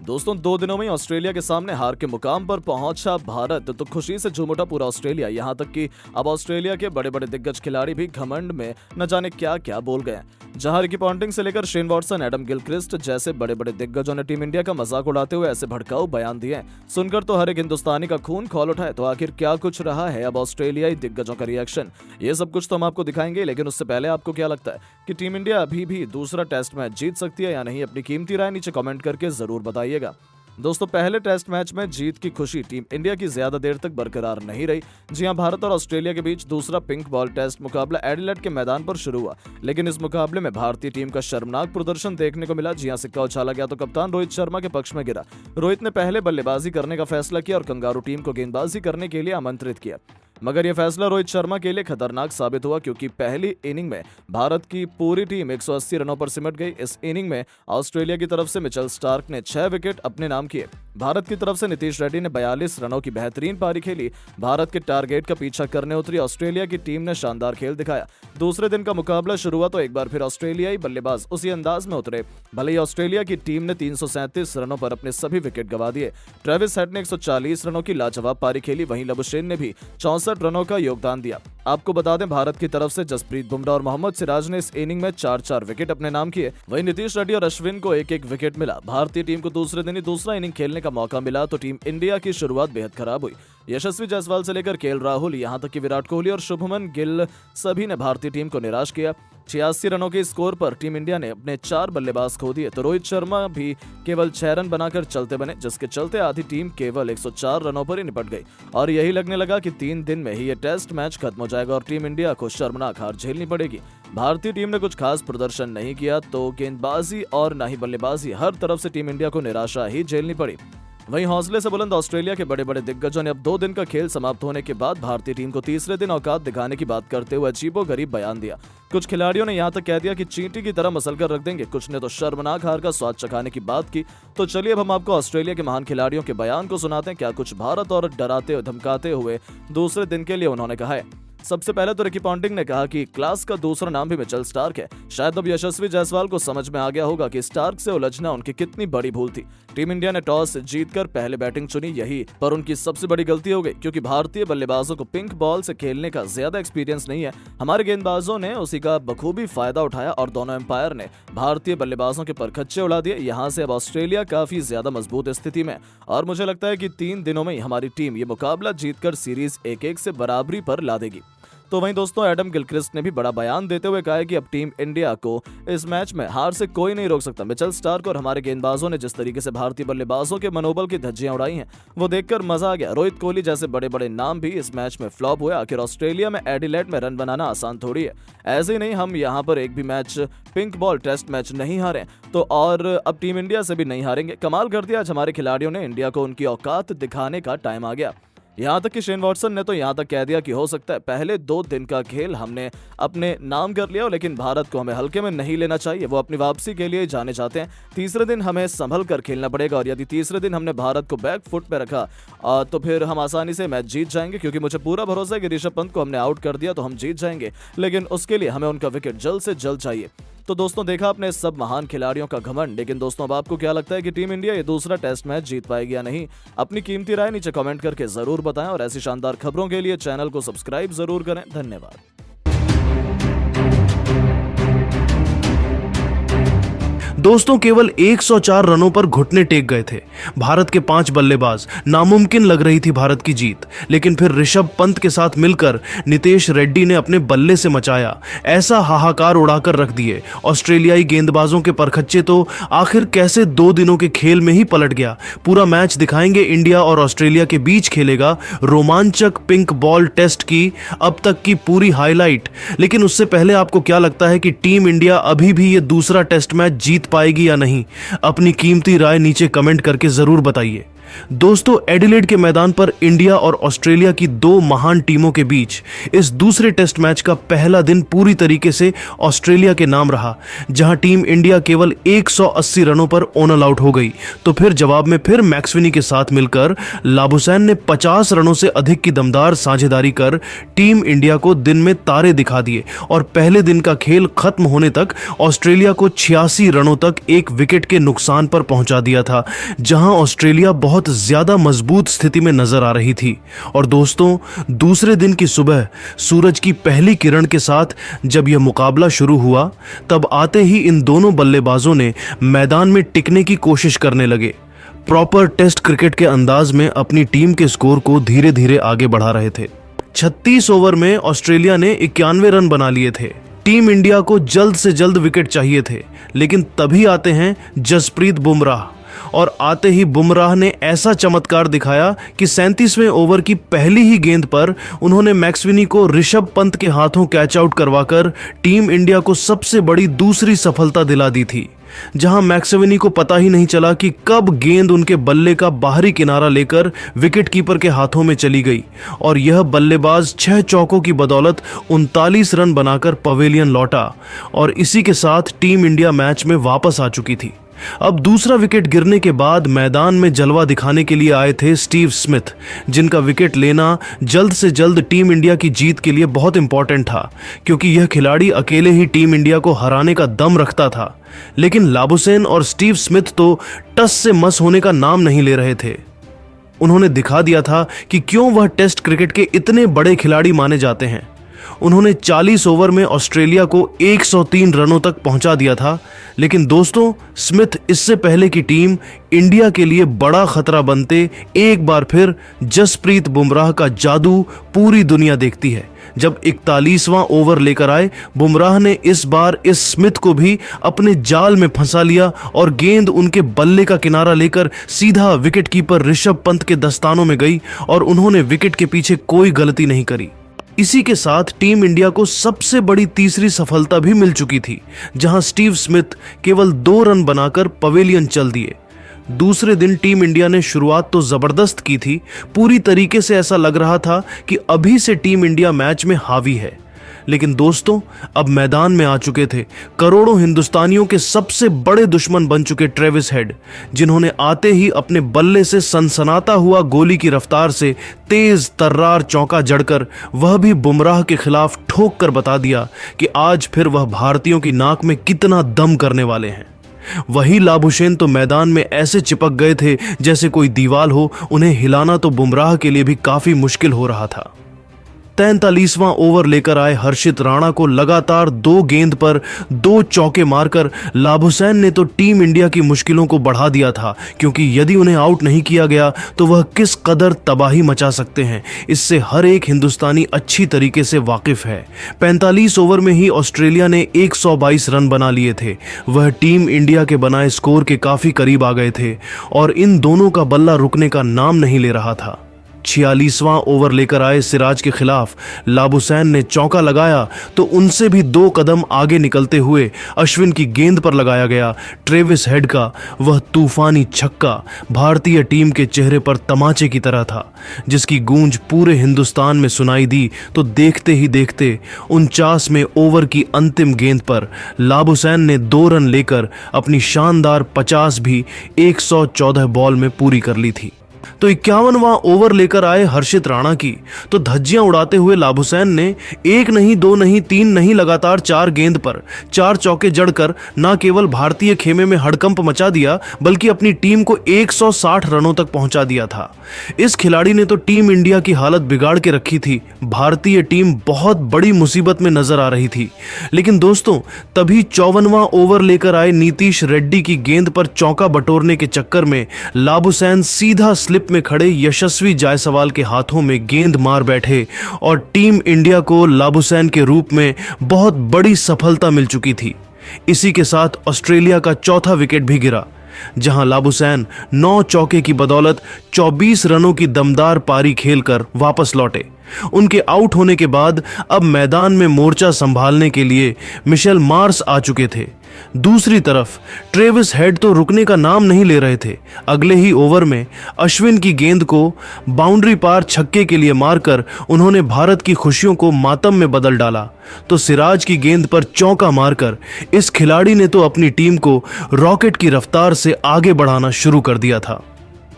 दोस्तों 2 दिनों में ऑस्ट्रेलिया के सामने हार के मुकाम पर पहुंचा भारत तो खुशी से झूम उठा पूरा ऑस्ट्रेलिया। यहां तक कि अब ऑस्ट्रेलिया के बड़े बड़े दिग्गज खिलाड़ी भी घमंड में न जाने क्या क्या बोल गए। जहां रिकी पॉन्टिंग से लेकर शेन वॉटसन, एडम गिलक्रिस्ट जैसे बड़े बड़े दिग्गजों ने टीम इंडिया का मजाक उड़ाते हुए ऐसे भड़काऊ बयान दिए, सुनकर तो हर एक हिंदुस्तानी का खून खौल उठा है। तो आखिर क्या कुछ रहा है अब ऑस्ट्रेलियाई दिग्गजों का रिएक्शन, ये सब कुछ तो हम आपको दिखाएंगे। लेकिन उससे पहले आपको क्या लगता है कि टीम इंडिया अभी भी दूसरा टेस्ट मैच जीत सकती है या नहीं? अपनी कीमती राय नीचे कमेंट करके जरूर बताइएगा। दोस्तों पहले टेस्ट मैच में जीत की खुशी टीम इंडिया की ज्यादा देर तक बरकरार नहीं रही। जी हां, भारत और ऑस्ट्रेलिया के बीच दूसरा पिंक बॉल टेस्ट मुकाबला एडिलेड के मैदान पर शुरू हुआ, लेकिन इस मुकाबले में भारतीय टीम का शर्मनाक प्रदर्शन देखने को मिला। जी हां, सिक्का उछाला गया तो कप्तान रोहित शर्मा के पक्ष में गिरा। रोहित ने पहले बल्लेबाजी करने का फैसला किया और कंगारू टीम को गेंदबाजी करने के लिए आमंत्रित किया, मगर यह फैसला रोहित शर्मा के लिए खतरनाक साबित हुआ क्योंकि पहली इनिंग में भारत की पूरी टीम 180 रनों पर सिमट गई। इस इनिंग में ऑस्ट्रेलिया की तरफ से मिचेल स्टार्क ने 6 विकेट अपने नाम किए। भारत की तरफ से नीतीश रेड्डी ने 42 रनों की बेहतरीन पारी खेली। भारत के टारगेट का पीछा करने उतरी ऑस्ट्रेलिया की टीम ने शानदार खेल दिखाया। दूसरे दिन का मुकाबला शुरू हुआ तो एक बार फिर ऑस्ट्रेलियाई बल्लेबाज उसी अंदाज में उतरे। भले ही ऑस्ट्रेलिया की टीम ने 337 रनों पर अपने सभी विकेट गंवा दिए। ट्रेविस हेड ने 140 रनों की लाजवाब पारी खेली, वहीं लबुशेन ने भी 64 रनों का योगदान दिया। आपको बता दें, भारत की तरफ से जसप्रीत बुमराह और मोहम्मद सिराज ने इस इनिंग में 4-4 विकेट अपने नाम किए। वहीं नीतीश रेड्डी और अश्विन को एक-एक विकेट मिला। भारतीय टीम को दूसरे दिन ही दूसरा इनिंग खेलने का मौका मिला तो टीम इंडिया की शुरुआत बेहद खराब हुई। यशस्वी जायसवाल से लेकर केएल राहुल, यहां तक कि विराट कोहली और शुभमन गिल सभी ने भारतीय टीम को निराश किया। 86 रनों के स्कोर पर टीम इंडिया ने अपने 4 बल्लेबाज खो दिए तो रोहित शर्मा भी केवल 6 रन बनाकर चलते बने, जिसके चलते आधी टीम केवल 104 रनों पर ही निपट गई और यही लगने लगा कि 3 दिन में ही ये टेस्ट मैच खत्म हो जाएगा और टीम इंडिया को शर्मनाक हार झेलनी पड़ेगी। भारतीय टीम ने कुछ खास प्रदर्शन नहीं किया तो गेंदबाजी और न ही बल्लेबाजी, हर तरफ से टीम इंडिया को निराशा ही झेलनी पड़ी। वहीं हौसले से बुलंद ऑस्ट्रेलिया के बड़े बड़े दिग्गजों ने अब 2 दिन का खेल समाप्त होने के बाद भारतीय टीम को तीसरे दिन औकात दिखाने की बात करते हुए अजीबोगरीब बयान दिया। कुछ खिलाड़ियों ने यहां तक कह दिया कि चींटी की तरह मसल कर रख देंगे, कुछ ने तो शर्मनाक हार का स्वाद चखाने की बात की। तो चलिए अब हम आपको ऑस्ट्रेलिया के महान खिलाड़ियों के बयान को सुनाते हैं, क्या कुछ भारत और डराते धमकाते हुए दूसरे दिन के लिए उन्होंने कहा है। सबसे पहले तो रिकी पॉन्टिंग ने कहा कि क्लास का दूसरा नाम भी मिचेल स्टार्क है। शायद अब यशस्वी जायसवाल को समझ में आ गया होगा कि स्टार्क से उलझना उनकी कितनी बड़ी भूल थी। टीम इंडिया ने टॉस जीतकर पहले बैटिंग चुनी, यही पर उनकी सबसे बड़ी गलती हो गई क्योंकि भारतीय बल्लेबाजों को पिंक बॉल से खेलने का ज्यादा एक्सपीरियंस नहीं है। हमारे गेंदबाजों ने उसी का बखूबी फायदा उठाया और दोनों एम्पायर ने भारतीय बल्लेबाजों के परखच्चे उड़ा दिए। यहाँ से अब ऑस्ट्रेलिया काफी ज्यादा मजबूत स्थिति में और मुझे लगता है कि 3 दिनों में ही हमारी टीम ये मुकाबला जीतकर सीरीज 1-1 से बराबरी पर ला देगी। तो वहीं दोस्तों एडम गिलक्रिस्ट ने भी बड़ा बयान देते हुए कहा है कि अब टीम इंडिया को इस मैच में हार से कोई नहीं रोक सकता। मिचेल स्टार्क और हमारे गेंदबाजों ने जिस तरीके से भारतीय बल्लेबाजों के मनोबल की धज्जियां उड़ाई हैं वो देखकर मजा आ गया। रोहित कोहली जैसे बड़े बड़े नाम भी इस मैच में फ्लॉप हुए। आखिर ऑस्ट्रेलिया में एडिलेड में रन बनाना आसान थोड़ी है। ऐसे ही नहीं, हम यहाँ पर एक भी match pink ball test match नहीं हारे तो और अब टीम इंडिया से भी नहीं हारेंगे। कमाल कर दिया आज हमारे खिलाड़ियों ने, इंडिया को उनकी औकात दिखाने का टाइम आ गया। यहाँ तक कि शेन वॉटसन ने तो यहाँ तक कह दिया कि हो सकता है पहले 2 दिन का खेल हमने अपने नाम कर लिया, लेकिन भारत को हमें हल्के में नहीं लेना चाहिए। वो अपनी वापसी के लिए जाने चाहते हैं। तीसरे दिन हमें संभल कर खेलना पड़ेगा और यदि तीसरे दिन हमने भारत को बैक फुट पे रखा तो फिर हम आसानी से मैच जीत जाएंगे, क्योंकि मुझे पूरा भरोसा है कि ऋषभ पंत को हमने आउट कर दिया तो हम जीत जाएंगे, लेकिन उसके लिए हमें उनका विकेट जल्द से जल्द चाहिए। तो दोस्तों देखा आपने सब महान खिलाड़ियों का घमंड, लेकिन दोस्तों अब आपको क्या लगता है कि टीम इंडिया ये दूसरा टेस्ट मैच जीत पाएगी या नहीं? अपनी कीमती राय नीचे कमेंट करके जरूर बताएं और ऐसी शानदार खबरों के लिए चैनल को सब्सक्राइब जरूर करें। धन्यवाद। दोस्तों केवल 104 रनों पर घुटने टेक गए थे भारत के 5 बल्लेबाज। नामुमकिन लग रही थी भारत की जीत, लेकिन फिर ऋषभ पंत के साथ मिलकर नीतीश रेड्डी ने अपने बल्ले से मचाया ऐसा हाहाकार उड़ाकर रख दिए। ऑस्ट्रेलियाई गेंदबाजों के परखच्चे तो आखिर कैसे 2 दिनों के खेल में ही पलट गया। पूरा मैच दिखाएंगे, इंडिया और ऑस्ट्रेलिया के बीच खेलेगा रोमांचक पिंक बॉल टेस्ट की अब तक की पूरी हाईलाइट। लेकिन उससे पहले आपको क्या लगता है कि टीम इंडिया अभी भी ये दूसरा टेस्ट मैच जीत पाएगी या नहीं? अपनी कीमती राय नीचे कमेंट करके जरूर बताइए। दोस्तों, एडिलेड के मैदान पर इंडिया और ऑस्ट्रेलिया की दो महान टीमों के बीच इस दूसरे टेस्ट मैच का पहला दिन पूरी तरीके से ऑस्ट्रेलिया के नाम रहा, जहां टीम इंडिया केवल 180 रनों पर ऑल आउट हो गई। तो फिर जवाब में फिर मैक्सवेनी के साथ मिलकर लाबुसैन ने 50 रनों से अधिक की दमदार साझेदारी कर टीम इंडिया को दिन में तारे दिखा दिए और पहले दिन का खेल खत्म होने तक ऑस्ट्रेलिया को 86 रनों तक एक विकेट के नुकसान पर पहुंचा दिया था, जहां ऑस्ट्रेलिया बहुत ज्यादा मजबूत स्थिति में नजर आ रही थी। और दोस्तों, दूसरे दिन की सुबह सूरज की पहली किरण के साथ जब यह मुकाबला शुरू हुआ, तब आते ही इन दोनों बल्लेबाजों ने मैदान में टिकने की कोशिश करने लगे। प्रॉपर टेस्ट क्रिकेट के अंदाज में अपनी टीम के स्कोर को धीरे धीरे आगे बढ़ा रहे थे। 36 ओवर में ऑस्ट्रेलिया ने 91 रन बना लिए थे। टीम इंडिया को जल्द से जल्द विकेट चाहिए थे, लेकिन तभी आते हैं जसप्रीत बुमराह, और आते ही बुमराह ने ऐसा चमत्कार दिखाया कि 37वें ओवर की पहली ही गेंद पर उन्होंने मैक्सवेनी को ऋषभ पंत के हाथों कैच आउट करवाकर टीम इंडिया को सबसे बड़ी दूसरी सफलता दिला दी थी, जहां मैक्सवेनी को पता ही नहीं चला कि कब गेंद उनके बल्ले का बाहरी किनारा लेकर विकेट कीपर के हाथों में चली गई, और यह बल्लेबाज 6 चौकों की बदौलत 39 रन बनाकर पवेलियन लौटा, और इसी के साथ टीम इंडिया मैच में वापस आ चुकी थी। अब दूसरा विकेट गिरने के बाद मैदान में जलवा दिखाने के लिए आए थे स्टीव स्मिथ, जिनका विकेट लेना जल्द से जल्द टीम इंडिया की जीत के लिए बहुत इंपॉर्टेंट था, क्योंकि यह खिलाड़ी अकेले ही टीम इंडिया को हराने का दम रखता था। लेकिन लाबुसैन और स्टीव स्मिथ तो टस से मस होने का नाम नहीं ले रहे थे। उन्होंने दिखा दिया था कि क्यों वह टेस्ट क्रिकेट के इतने बड़े खिलाड़ी माने जाते हैं। उन्होंने 40 ओवर में ऑस्ट्रेलिया को 103 रनों तक पहुंचा दिया था। लेकिन दोस्तों, स्मिथ इससे पहले की टीम इंडिया के लिए बड़ा खतरा बनते एक बार फिर जसप्रीत बुमराह का जादू पूरी दुनिया देखती है। जब 41वां ओवर लेकर आए, बुमराह ने इस बार इस स्मिथ को भी अपने जाल में फंसा लिया और गेंद उनके बल्ले का किनारा लेकर सीधा विकेट कीपर ऋषभ पंत के दस्तानों में गई और उन्होंने विकेट के पीछे कोई गलती नहीं करी। इसी के साथ टीम इंडिया को सबसे बड़ी तीसरी सफलता भी मिल चुकी थी, जहां स्टीव स्मिथ केवल 2 रन बनाकर पवेलियन चल दिए। दूसरे दिन टीम इंडिया ने शुरुआत तो जबरदस्त की थी। पूरी तरीके से ऐसा लग रहा था कि अभी से टीम इंडिया मैच में हावी है। लेकिन दोस्तों, अब मैदान में आ चुके थे करोड़ों हिंदुस्तानियों के सबसे बड़े दुश्मन बन चुके ट्रेविस हेड, जिन्होंने आते ही अपने बल्ले से सनसनाता हुआ गोली की रफ्तार से तेज तर्रार चौका जड़कर वह भी बुमराह के खिलाफ ठोक कर बता दिया कि आज फिर वह भारतीयों की नाक में कितना दम करने वाले हैं। वही लाबुसैन तो मैदान में ऐसे चिपक गए थे जैसे कोई दीवार हो। उन्हें हिलाना तो बुमराह के लिए भी काफी मुश्किल हो रहा था। 43वां ओवर लेकर आए हर्षित राणा को लगातार 2 गेंद पर 2 चौके मारकर लाबुसैन ने तो टीम इंडिया की मुश्किलों को बढ़ा दिया था, क्योंकि यदि उन्हें आउट नहीं किया गया तो वह किस कदर तबाही मचा सकते हैं, इससे हर एक हिंदुस्तानी अच्छी तरीके से वाकिफ है। 45 ओवर में ही ऑस्ट्रेलिया ने 122 रन बना लिए थे। वह टीम इंडिया के बनाए स्कोर के काफी करीब आ गए थे और इन दोनों का बल्ला रुकने का नाम नहीं ले रहा था। 46वां ओवर लेकर आए सिराज के खिलाफ लाबुसैन ने चौका लगाया तो उनसे भी 2 कदम आगे निकलते हुए अश्विन की गेंद पर लगाया गया ट्रेविस हेड का वह तूफानी छक्का भारतीय टीम के चेहरे पर तमाचे की तरह था, जिसकी गूंज पूरे हिंदुस्तान में सुनाई दी। तो देखते ही देखते 49वें ओवर की अंतिम गेंद पर लाबुसैन ने 2 रन लेकर अपनी शानदार 50 भी 114 बॉल में पूरी कर ली थी। तो 51वां ओवर लेकर आए हर्षित राणा की तो धज्जियां उड़ाते हुए लाबुसैन ने 1 नहीं 2 नहीं 3 नहीं लगातार 4 गेंद पर 4 चौके जड़कर न केवल भारतीय खेमे में हड़कंप मचा दिया, बल्कि अपनी टीम को 160 रनों तक पहुंचा दिया था। इस खिलाड़ी ने तो टीम इंडिया की हालत बिगाड़ के रखी थी। भारतीय टीम बहुत बड़ी मुसीबत में नजर आ रही थी। लेकिन दोस्तों, तभी 54वां ओवर लेकर आए नीतीश रेड्डी की गेंद पर चौका बटोरने के चक्कर में लाबुसैन सीधा स्लिप में खड़े यशस्वी जायसवाल के हाथों में गेंद मार बैठे और टीम इंडिया को लाबुसैन के रूप में बहुत बड़ी सफलता मिल चुकी थी। इसी के साथ ऑस्ट्रेलिया का चौथा विकेट भी गिरा, जहां लाबुसैन 9 चौके की बदौलत 24 रनों की दमदार पारी खेलकर वापस लौटे। उनके आउट होने के बाद अब मैदान में मोर्चा संभालने के लिए मिशेल मार्श आ चुके थे, दूसरी तरफ ट्रेविस हेड तो रुकने का नाम नहीं ले रहे थे। अगले ही ओवर में अश्विन की गेंद को बाउंड्री पार छक्के के लिए मारकर उन्होंने भारत की खुशियों को मातम में बदल डाला। तो सिराज की गेंद पर चौका मारकर इस खिलाड़ी ने तो अपनी टीम को रॉकेट की रफ्तार से आगे बढ़ाना शुरू कर दिया था।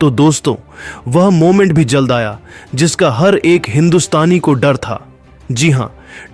तो दोस्तों, वह मोमेंट भी जल्द आया जिसका हर एक हिंदुस्तानी को डर था। जी हां,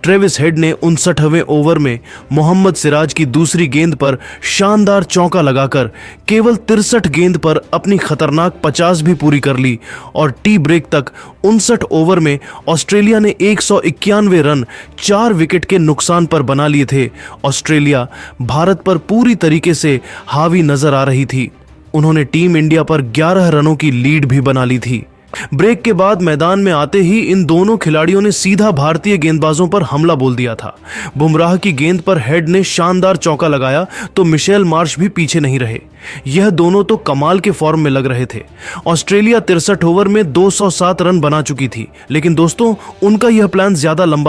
ट्रेविस हेड ने 59वें ओवर में मोहम्मद सिराज की दूसरी गेंद पर शानदार चौका लगाकर केवल 63 गेंद पर अपनी खतरनाक 50 भी पूरी कर ली और टी ब्रेक तक 59 ओवर में ऑस्ट्रेलिया ने 191 रन 4 विकेट के नुकसान पर बना लिए थे। ऑस्ट्रेलिया भारत पर पूरी तरीके से हावी नजर आ रही थी। उन्होंने टीम इंडिया पर 11 रनों की लीड भी बना ली थी। ब्रेक के बाद मैदान में आते ही इन दोनों खिलाड़ियों ने सीधा भारतीय गेंदबाजों पर हमला बोल दिया था। बुमराह की गेंद पर हेड ने शानदार चौका लगाया तो मिशेल मार्श भी पीछे नहीं रहे। यह दोनों तो कमाल के फॉर्म में लग रहे थे। ऑस्ट्रेलिया 63 ओवर में 207 रन बना चुकी थी, लेकिन दोस्तों उनका यह प्लान ज्यादा लंबा